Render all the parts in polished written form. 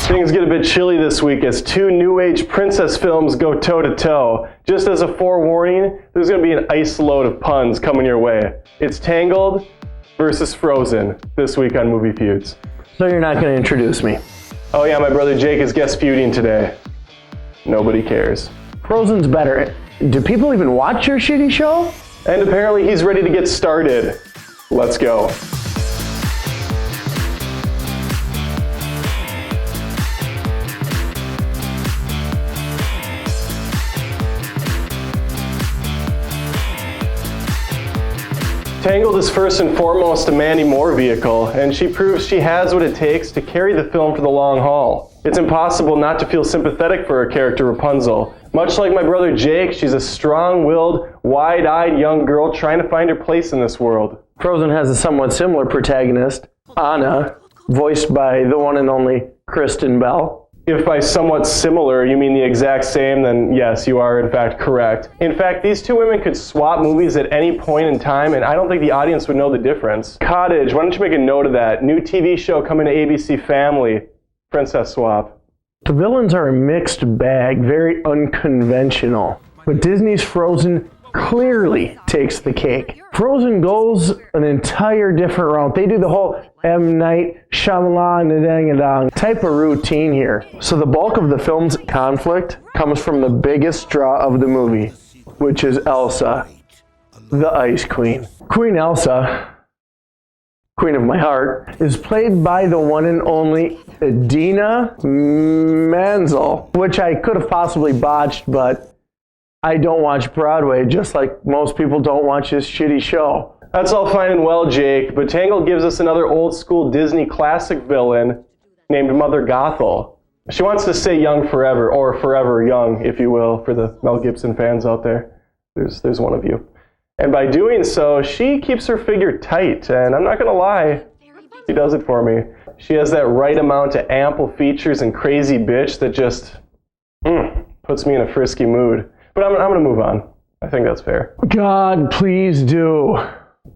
Things get a bit chilly this week as two new age princess films go toe to toe. Just as a forewarning, there's going to be an ice load of puns coming your way. It's Tangled versus Frozen this week on Movie Feuds. So you're not going to introduce me? Oh yeah, my brother Jake is guest feuding today. Nobody cares. Frozen's better. Do people even watch your shitty show? And apparently he's ready to get started. Let's go. Tangled is first and foremost a Mandy Moore vehicle, and she proves she has what it takes to carry the film for the long haul. It's impossible not to feel sympathetic for her character Rapunzel. Much like my brother Jake, she's a strong-willed, wide-eyed young girl trying to find her place in this world. Frozen has a somewhat similar protagonist, Anna, voiced by the one and only Kristen Bell. If by somewhat similar you mean the exact same, then yes, you are in fact correct. In fact, these two women could swap movies at any point in time, and I don't think the audience would know the difference. Cottage, why don't you make a note of that? New TV show coming to ABC Family. Princess swap. The villains are a mixed bag, very unconventional. But Disney's Frozen clearly takes the cake. Frozen goes an entire different route. They do the whole M. Night Shyamalan type of routine here. So the bulk of the film's conflict comes from the biggest draw of the movie, which is Elsa, the Ice Queen. Queen Elsa, Queen of my heart, is played by the one and only Idina Menzel, which I could have possibly botched, but I don't watch Broadway, just like most people don't watch this shitty show. That's all fine and well, Jake, but Tangled gives us another old-school Disney classic villain named Mother Gothel. She wants to stay young forever, or forever young, if you will, for the Mel Gibson fans out there. There's one of you. And by doing so, she keeps her figure tight, and I'm not going to lie, she does it for me. She has that right amount of ample features and crazy bitch that just puts me in a frisky mood. But I'm going to move on. I think that's fair. God, please do.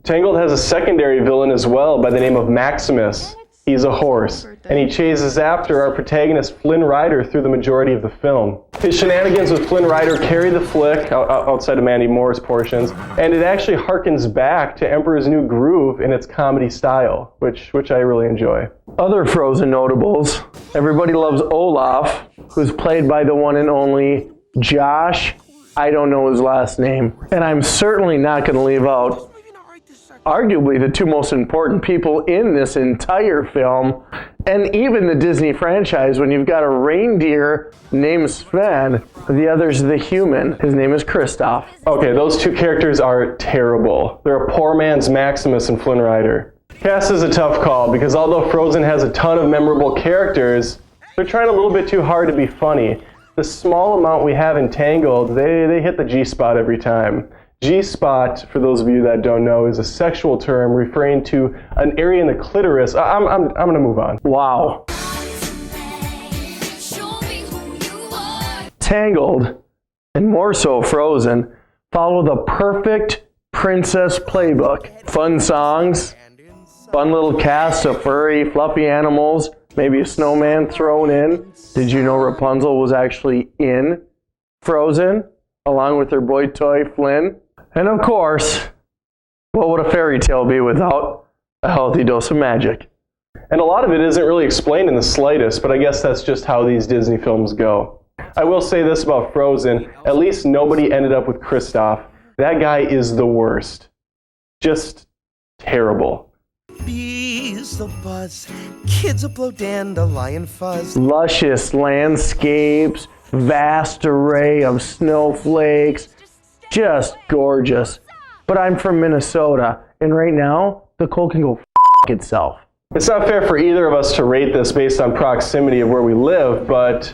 Tangled has a secondary villain as well by the name of Maximus. He's a horse, and he chases after our protagonist Flynn Rider through the majority of the film. His shenanigans with Flynn Rider carry the flick outside of Mandy Moore's portions, and it actually harkens back to Emperor's New Groove in its comedy style, which I really enjoy. Other Frozen notables. Everybody loves Olaf, who's played by the one and only Josh. I don't know his last name. And I'm certainly not going to leave out arguably the two most important people in this entire film, and even the Disney franchise, when you've got a reindeer named Sven, the other's the human. His name is Kristoff. Okay, those two characters are terrible. They're a poor man's Maximus and Flynn Rider. Cast is a tough call, because although Frozen has a ton of memorable characters, they're trying a little bit too hard to be funny. The small amount we have in Tangled, they hit the G-spot every time. G-spot, for those of you that don't know, is a sexual term referring to an area in the clitoris. I'm going to move on. Wow. Tangled, and more so Frozen, follow the perfect princess playbook. Fun songs, fun little cast of furry, fluffy animals, maybe a snowman thrown in. Did you know Rapunzel was actually in Frozen, along with her boy toy Flynn? And of course, what would a fairy tale be without a healthy dose of magic? And a lot of it isn't really explained in the slightest, but I guess that's just how these Disney films go. I will say this about Frozen, at least nobody ended up with Kristoff. That guy is the worst. Just terrible. Bees will buzz, kids will blow dandelion fuzz. Luscious landscapes, vast array of snowflakes, just gorgeous. But I'm from Minnesota, and right now, the cold can go f*** itself. It's not fair for either of us to rate this based on proximity of where we live, but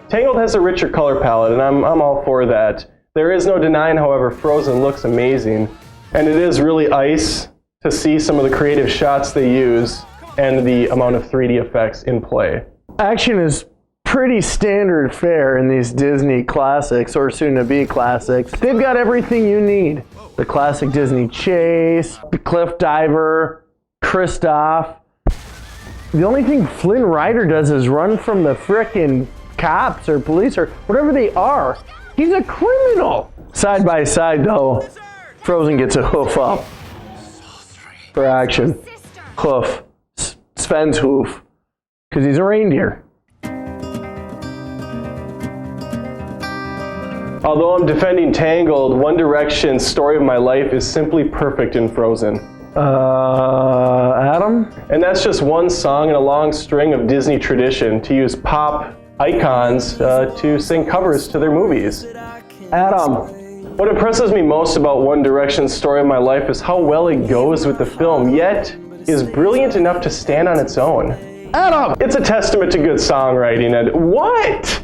Tangled has a richer color palette, and I'm all for that. There is no denying, however, Frozen looks amazing, and it is really ice to see some of the creative shots they use and the amount of 3D effects in play. Action is pretty standard fare in these Disney classics, or soon-to-be classics. They've got everything you need. The classic Disney chase, the cliff diver, Kristoff, The only thing Flynn Rider does is run from the frickin' cops or police or whatever they are. He's a criminal. Side by side though, Frozen gets a hoof up for action. Hoof. Sven's hoof. Because he's a reindeer. Although I'm defending Tangled, One Direction's Story of My Life is simply perfect in Frozen. Adam? And that's just one song in a long string of Disney tradition to use pop icons to sing covers to their movies. Adam. What impresses me most about One Direction's Story of My Life is how well it goes with the film, yet is brilliant enough to stand on its own. Adam! It's a testament to good songwriting and what?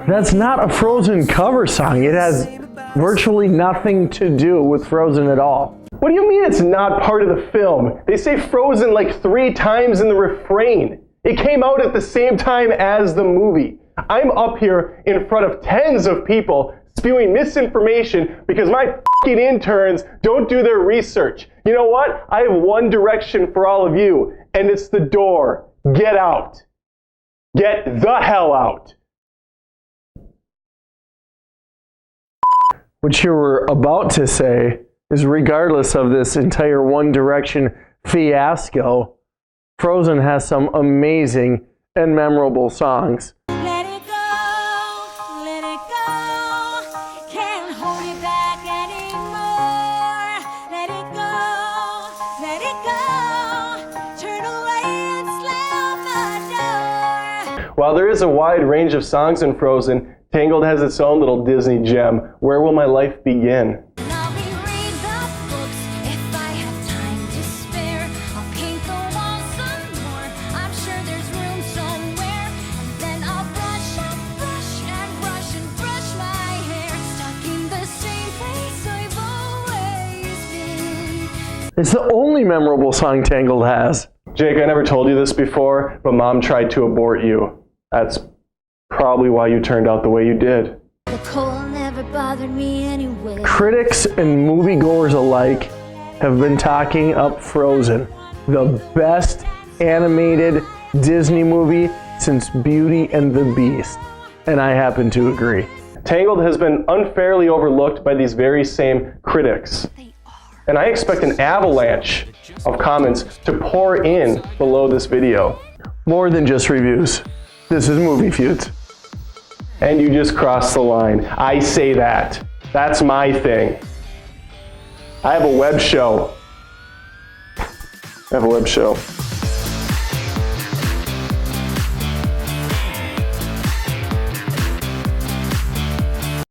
That's not a Frozen cover song. It has virtually nothing to do with Frozen at all. What do you mean it's not part of the film? They say Frozen like 3 times in the refrain. It came out at the same time as the movie. I'm up here in front of tens of people spewing misinformation because my fucking interns don't do their research. You know what? I have one direction for all of you, and it's the door. Get out. Get the hell out. What you were about to say is regardless of this entire One Direction fiasco, Frozen has some amazing and memorable songs. Let it go, can't hold it back anymore. Let it go, turn away and slam the door. While there is a wide range of songs in Frozen, Tangled has its own little Disney gem, Where Will My Life Begin? I'll be read the books if I have time to spare. I'll paint the walls some more. I'm sure there's room somewhere. And then I'll brush and brush my hair. Stuck in the same place I've always been. It's the only memorable song Tangled has. Jake, I never told you this before, but Mom tried to abort you. That's probably why you turned out the way you did. The cold never bothered me anyway. Critics and moviegoers alike have been talking up Frozen, the best animated Disney movie since Beauty and the Beast. And I happen to agree. Tangled has been unfairly overlooked by these very same critics. And I expect an avalanche of comments to pour in below this video. More than just reviews. This is Movie Feuds. And you just crossed the line. I say that. That's my thing. I have a web show.